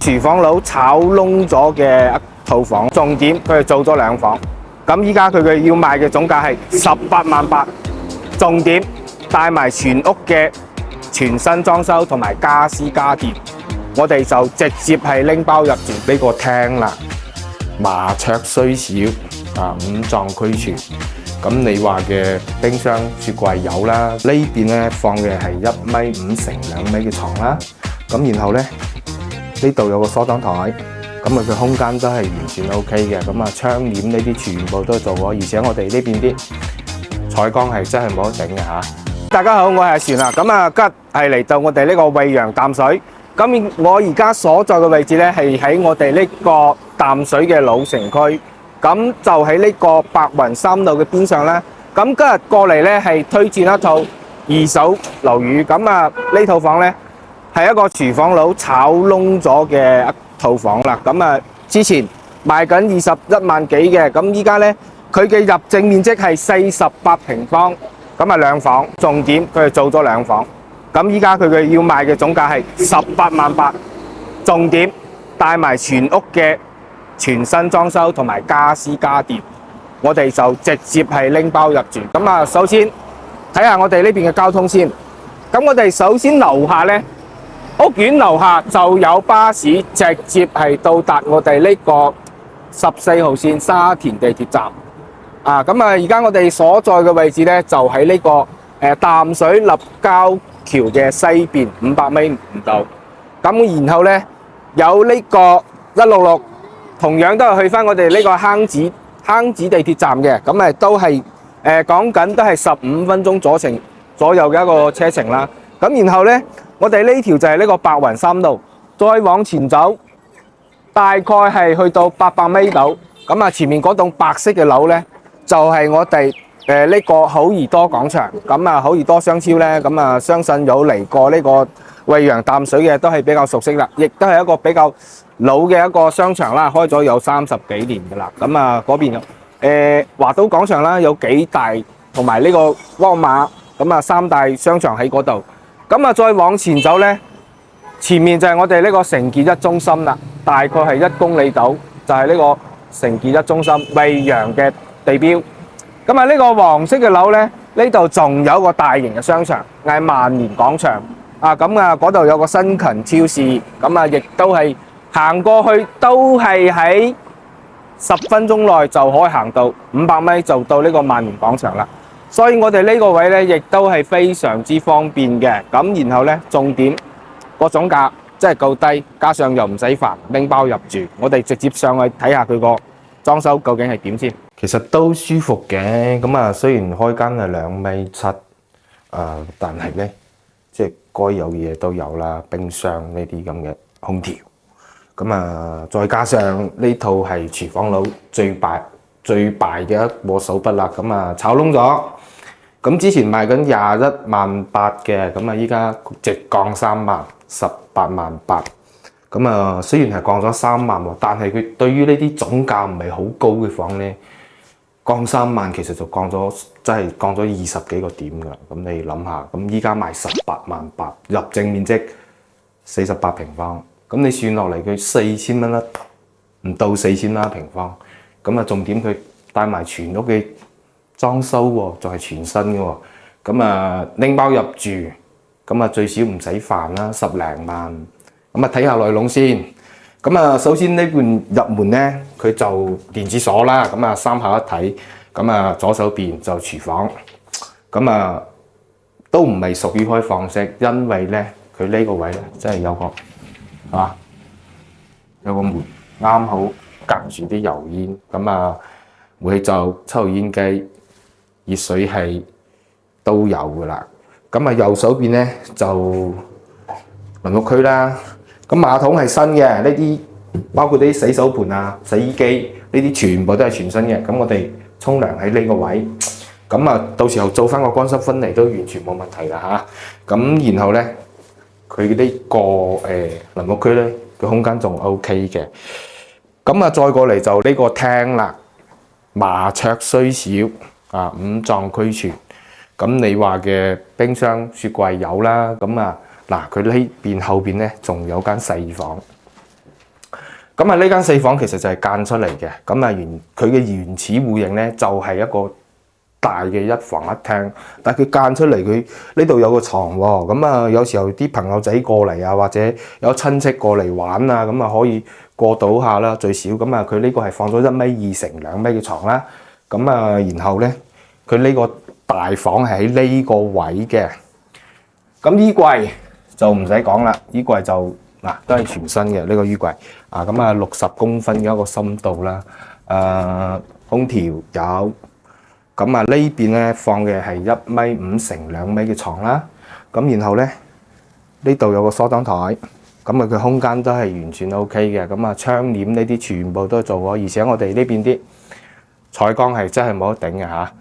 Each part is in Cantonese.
廚房佬炒窿咗嘅一套房，重點佢係做咗2房。咁依家佢嘅要賣嘅總價係18.8萬，重點帶埋全屋嘅全新裝修同埋家私家電，我哋就直接係拎包入住呢個廳啦。麻雀雖小，5臟俱全。咁你話嘅冰箱、雪櫃有啦，呢邊咧放嘅係1.5米乘2米嘅床啦。咁然後咧呢度有個梳妝台，咁佢空間都係完全 OK 嘅。咁窗簾呢啲全部都做過，而且我哋呢邊啲採光係真係冇得頂嘅嚇。大家好，我係阿船啦。咁今日係嚟到我哋呢個惠陽淡水。咁我而家所在嘅位置咧係喺我哋呢個淡水嘅老城區。咁就喺呢個白雲山路嘅邊上啦。咁今日過嚟咧係推薦一套二手樓宇。咁呢套房咧係一個廚房佬炒窿咗嘅一套房啦。咁之前賣緊21萬幾嘅，咁依家咧佢嘅入證面積係48平方，咁2房，重點佢係做咗2房。咁依家佢嘅要賣嘅總價係18.8萬，重點帶埋全屋嘅全新裝修同埋家私家電，我哋就直接係拎包入住。咁首先睇下我哋呢邊嘅交通先。咁我哋首先樓下呢，屋苑樓下就有巴士直接係到達我哋呢個14號線沙田地鐵站。咁而家我哋所在嘅位置呢，就喺呢個淡水立交橋嘅西邊500米唔到。咁然後呢，有呢個166。同樣都係去翻我哋呢個坑子地鐵站嘅，咁都係講緊都係15分鐘左右嘅一個車程啦。咁然後呢，我哋呢條就係呢個白雲山路，再往前走，大概係去到800米度。咁前面嗰棟白色嘅樓呢，就係我哋呢個好怡多廣場。咁好怡多商超呢，咁相信有嚟過呢個惠陽淡水嘅都係比較熟悉啦，亦都係一個比較老嘅一個商場啦，開咗有30幾年噶啦。咁嗰邊華都廣場啦，有幾大，同埋呢個沃爾瑪，咁3大商場喺嗰度。咁再往前走呢，前面就係我哋呢個城建一中心啦，大概係1公里度，就係呢個城建一中心惠陽嘅地標。咁呢個黃色嘅樓呢，呢度仲有一個大型嘅商場，嗌萬年廣場。嗰度有個新勤超市，亦都係行過去都係喺10分鐘內就可以行到500米就到呢個萬年廣場啦。所以我哋呢個位呢，亦都係非常之方便嘅。咁然後呢，重點個總價真係夠低，加上又唔使煩拎包入住，我哋直接上去睇下佢個裝修究竟係點先。其實都舒服嘅。雖然開間係2.7米，但係呢，即係該有嘢都有啦，冰箱呢啲咁嘅空調。再加上呢套係廚房佬最敗嘅一個手筆啦。炒窿咗。之前賣緊21.8萬嘅，依家直降3萬，18.8萬。雖然係降咗3萬喎，但係佢對於呢啲總價唔係好高嘅房呢，降3萬其實就真係降咗20幾個點㗎。你諗下，依家賣18.8萬，入證面積48平方。你算落嚟佢4000蚊啦，唔到4000啦平方。重點佢帶埋全屋嘅裝修喎，仲係全新嘅喎。拎包入住，最少唔使煩啦，10零萬。睇下內籠先。首先呢邊入門呢，佢就電子鎖啦。3口一體。左手邊就廚房。都唔係屬於開放式，因為呢佢呢個位呢，真係有個門啱好隔住啲油煙。煤氣灶、抽油煙機、熱水器都有噶啦。右手邊呢，就淋浴區啦。馬桶係新嘅，呢啲包括啲洗手盤啊、洗衣機呢啲全部都係全新嘅。我哋沖涼喺呢個位。到時候做翻個乾濕分離都完全冇問題啦嚇。然後呢，佢呢個淋浴區呢，個空間仲 OK 嘅。再過嚟就呢個廳啦。麻雀雖小，5臟俱全。你話嘅冰箱、雪櫃有啦。佢呢邊後邊呢，仲有間細房。咁啊，呢間4房其實就係間出嚟嘅。咁啊，佢嘅原始戶型咧就係一個大嘅1房1廳，但係佢間出嚟，佢呢度有個床喎。咁啊，有時候啲朋友仔過嚟啊，或者有親戚過嚟玩啊，咁啊可以過到下啦，最少。咁啊，佢呢個係放咗1.2米乘2米嘅床啦。咁啊，然後咧，佢呢個大房係喺呢個位嘅。咁衣櫃就唔使講啦，衣櫃就都係全新嘅呢個衣櫃。咁啊60公分嘅一個深度啦。空調有。咁啊呢邊咧放嘅係1.5米乘2米嘅床啦。咁然後咧呢度有個梳妝台。咁啊佢空間都係完全 OK 嘅。咁啊窗簾呢啲全部都做咗，而且我哋呢邊啲採光係真係冇得頂嘅嚇。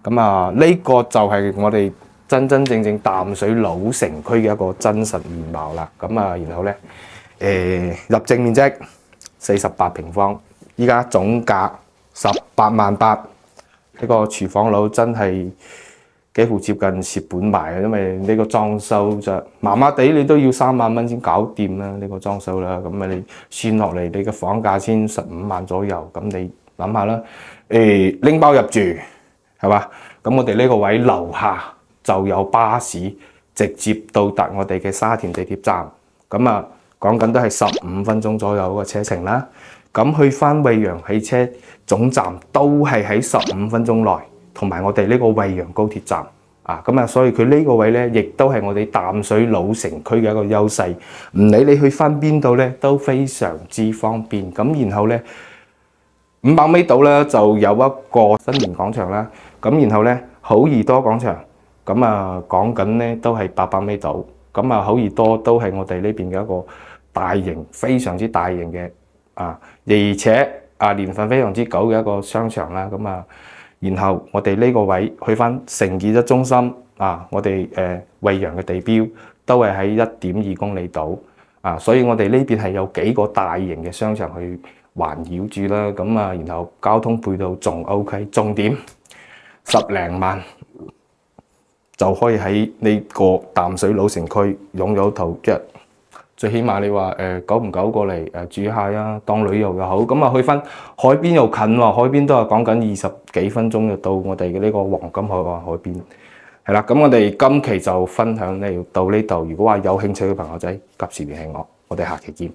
咁啊呢個就係我哋真真正正淡水老城區嘅一個真實面貌啦。咁啊然後咧入證面積48平方，依家總價18.8萬。呢個廚房佬真係幾乎接近蝕本賣啊！因為呢個裝修就麻麻地，你都要3萬蚊先搞掂啦。呢個裝修啦，咁啊你算落嚟，你嘅房價先15萬左右。咁你諗下啦，拎包入住係嘛？咁我哋呢個位樓下就有巴士直接到達我哋嘅沙田地鐵站。咁啊講緊都係15分鐘左右嘅車程啦。咁去翻惠陽汽車總站都係喺15分鐘內，同埋我哋呢個惠陽高鐵站咁啊，所以佢呢個位咧，亦都係我哋淡水老城區嘅一個優勢。唔理你去翻邊度咧，都非常之方便。咁然後咧，500米度咧就有一個新年廣場啦。咁然後咧好易多廣場，咁啊講緊咧都係800米度。咁啊好易多都係我哋呢邊嘅一個大型，非常之大型嘅。而且年份非常之久嘅一個商場啦。咁啊，然後我哋呢個位去翻承建一中心我哋惠陽嘅地標都係喺1.2公里度所以我哋呢邊係有幾個大型嘅商場去環繞住啦。咁啊，然後交通配套仲 OK， 重點10零萬就可以喺呢個淡水老城區擁有套一。最起碼你話久唔久過嚟住下啊，當旅遊又好。咁啊去翻海邊又近喎，海邊都係講緊20幾分鐘就到我哋嘅呢個黃金海岸海邊。係啦，咁我哋今期就分享到呢度。如果話有興趣嘅朋友仔，及時聯繫我，我哋下期見。